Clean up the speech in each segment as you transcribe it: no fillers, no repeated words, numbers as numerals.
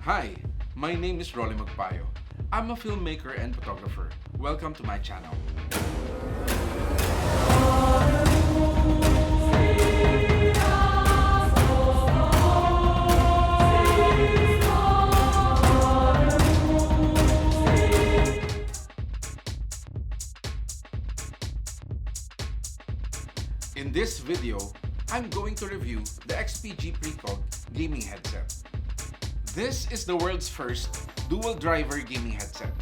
Hi, my name is Magpayo. I'm a filmmaker and photographer. Welcome to my channel. In this video, I'm going to review the XPG Precog gaming headset. This is the world's first dual-driver gaming headset.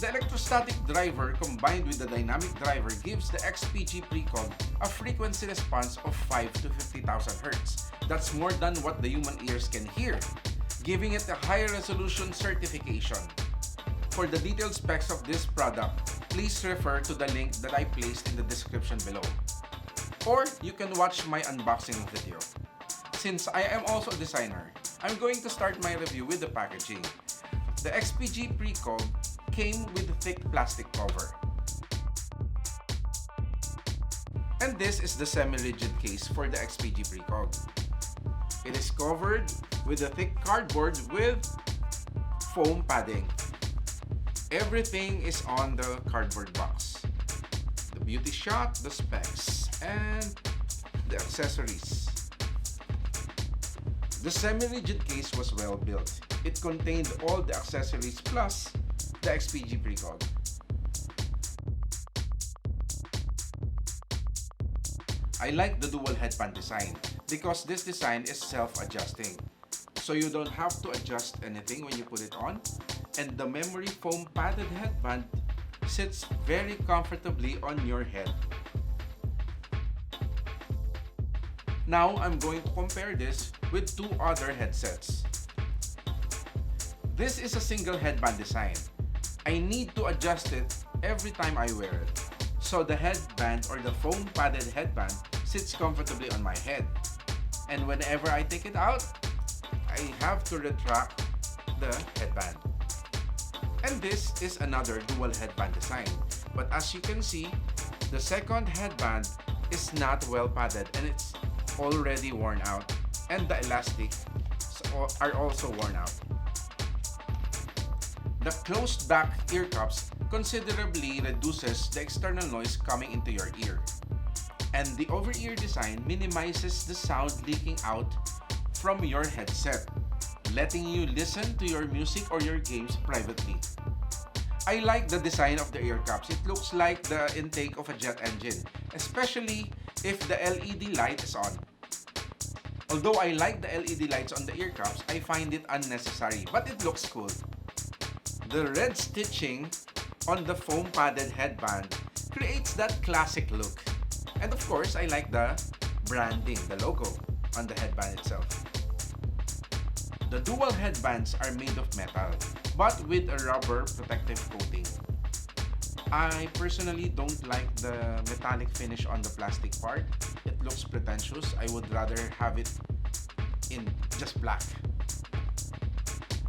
The electrostatic driver combined with the dynamic driver gives the XPG Precog a frequency response of 5 to 50,000 Hz. That's more than what the human ears can hear, giving it a high resolution certification. For the detailed specs of this product, please refer to the link that I placed in the description below. Or you can watch my unboxing video. Since I am also a designer, I'm going to start my review with the packaging. The XPG Precog came with a thick plastic cover. And this is the semi-rigid case for the XPG Precog. It is covered with a thick cardboard with foam padding. Everything is on the cardboard box. The beauty shot, the specs, and the accessories. The semi-rigid case was well built. It contained all the accessories plus the XPG Precog. I like the dual headband design because this design is self-adjusting. So you don't have to adjust anything when you put it on. And the memory foam padded headband sits very comfortably on your head. Now I'm going to compare this with two other headsets. This is a single headband design. I need to adjust it every time I wear it. So the headband or the foam padded headband sits comfortably on my head. And whenever I take it out, I have to retract the headband. And this is another dual headband design. But as you can see, the second headband is not well padded and it's already worn out. And the elastics are also worn out. The closed back ear cups considerably reduces the external noise coming into your ear. And the over-ear design minimizes the sound leaking out from your headset, letting you listen to your music or your games privately. I like the design of the ear cups. It looks like the intake of a jet engine, especially if the LED light is on. Although I like the LED lights on the ear cups, I find it unnecessary, but it looks cool. The red stitching on the foam padded headband creates that classic look. And of course, I like the branding, the logo on the headband itself. The dual headbands are made of metal, but with a rubber protective coating. I personally don't like the metallic finish on the plastic part. It looks pretentious. I would rather have it in just black.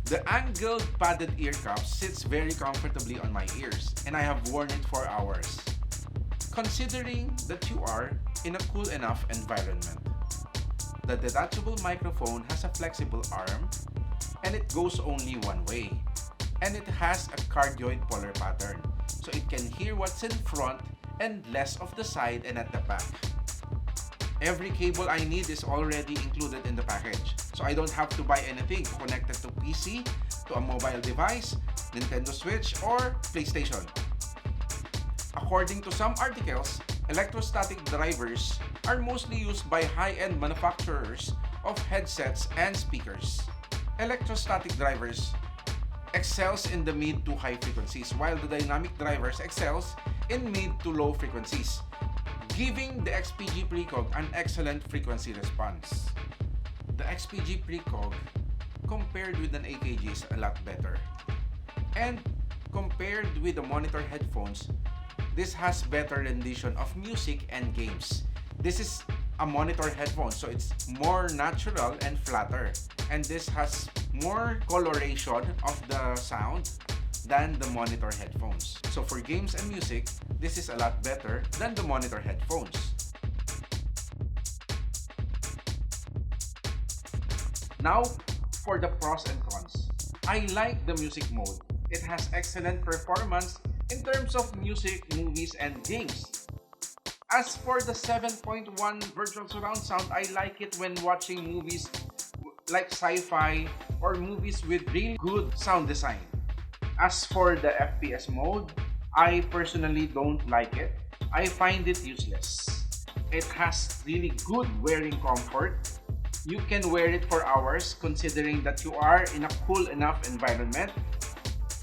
The angled padded ear cup sits very comfortably on my ears, and I have worn it for hours. Considering that you are in a cool enough environment. The detachable microphone has a flexible arm and it goes only one way. And it has a cardioid polar pattern, so it can hear what's in front and less of the side and at the back. Every cable I need is already included in the package, so I don't have to buy anything to connect it to PC, to a mobile device, Nintendo Switch, or PlayStation. According to some articles, electrostatic drivers are mostly used by high-end manufacturers of headsets and speakers. Electrostatic drivers excels in the mid to high frequencies, while the dynamic drivers excels in mid to low frequencies, giving the XPG Precog an excellent frequency response. The XPG Precog compared with an AKG is a lot better. And compared with the monitor headphones, this has better rendition of music and games. This is a monitor headphone, so it's more natural and flatter. And this has more coloration of the sound than the monitor headphones. So for games and music, this is a lot better than the monitor headphones. Now, for the pros and cons. I like the music mode. It has excellent performance in terms of music, movies, and games. As for the 7.1 virtual surround sound, I like it when watching movies like sci-fi or movies with really good sound design. As for the FPS mode, I personally don't like it. I find it useless. It has really good wearing comfort. You can wear it for hours considering that you are in a cool enough environment.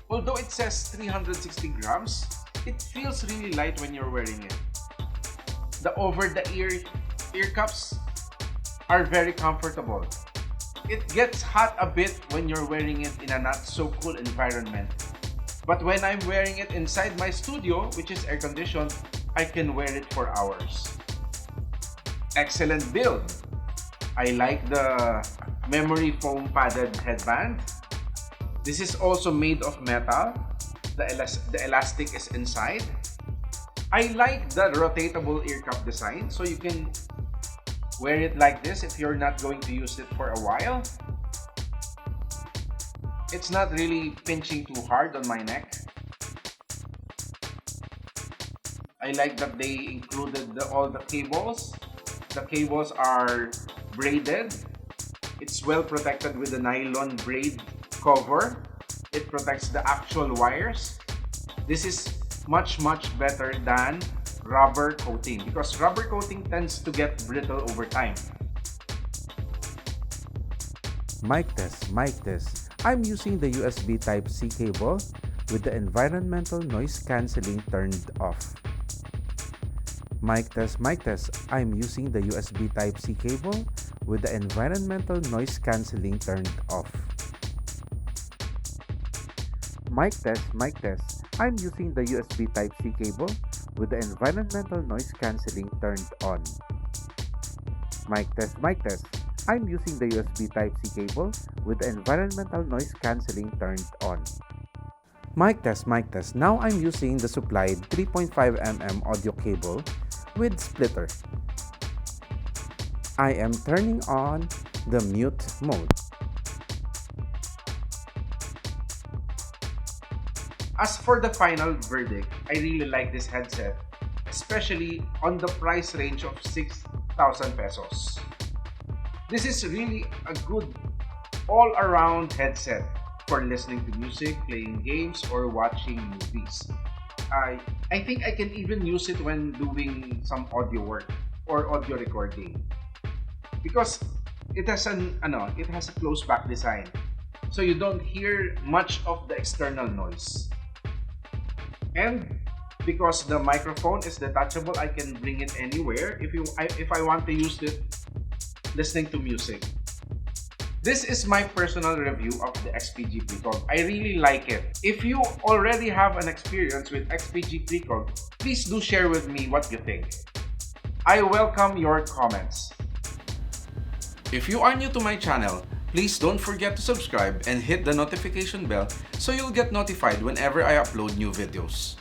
Although it says 360 grams, it feels really light when you're wearing it. The over-the-ear cups are very comfortable. It gets hot a bit when you're wearing it in a not so cool environment. But when I'm wearing it inside my studio, which is air conditioned, I can wear it for hours. Excellent build. I like the memory foam padded headband. This is also made of metal. The elastic is inside. I like the rotatable ear cup design, so you can wear it like this if you're not going to use it for a while. It's not really pinching too hard on my neck. I like that they included all the cables. The cables are braided. It's well protected with a nylon braid cover. It protects the actual wires. This is much better than rubber coating because rubber coating tends to get brittle over time. Mic test. I'm using the USB Type-C cable with the environmental noise cancelling turned off. Mic test. I'm using the USB Type-C cable with the environmental noise cancelling turned off. Mic test. I'm using the USB Type-C cable with the environmental noise cancelling turned on. Mic test. I'm using the USB Type-C cable with the environmental noise cancelling turned on. Mic test. Now I'm using the supplied 3.5mm audio cable with splitter. I am turning on the mute mode. As for the final verdict, I really like this headset, especially on the price range of 6,000 pesos. This is really a good all-around headset for listening to music, playing games, or watching movies. I think I can even use it when doing some audio work or audio recording because it has a close back design, so you don't hear much of the external noise. And because the microphone is detachable, I can bring it anywhere if I want to use it listening to music. This is my personal review of the XPG Precog. I really like it. If you already have an experience with XPG Precog, please do share with me what you think. I welcome your comments. If you are new to my channel, please don't forget to subscribe and hit the notification bell so you'll get notified whenever I upload new videos.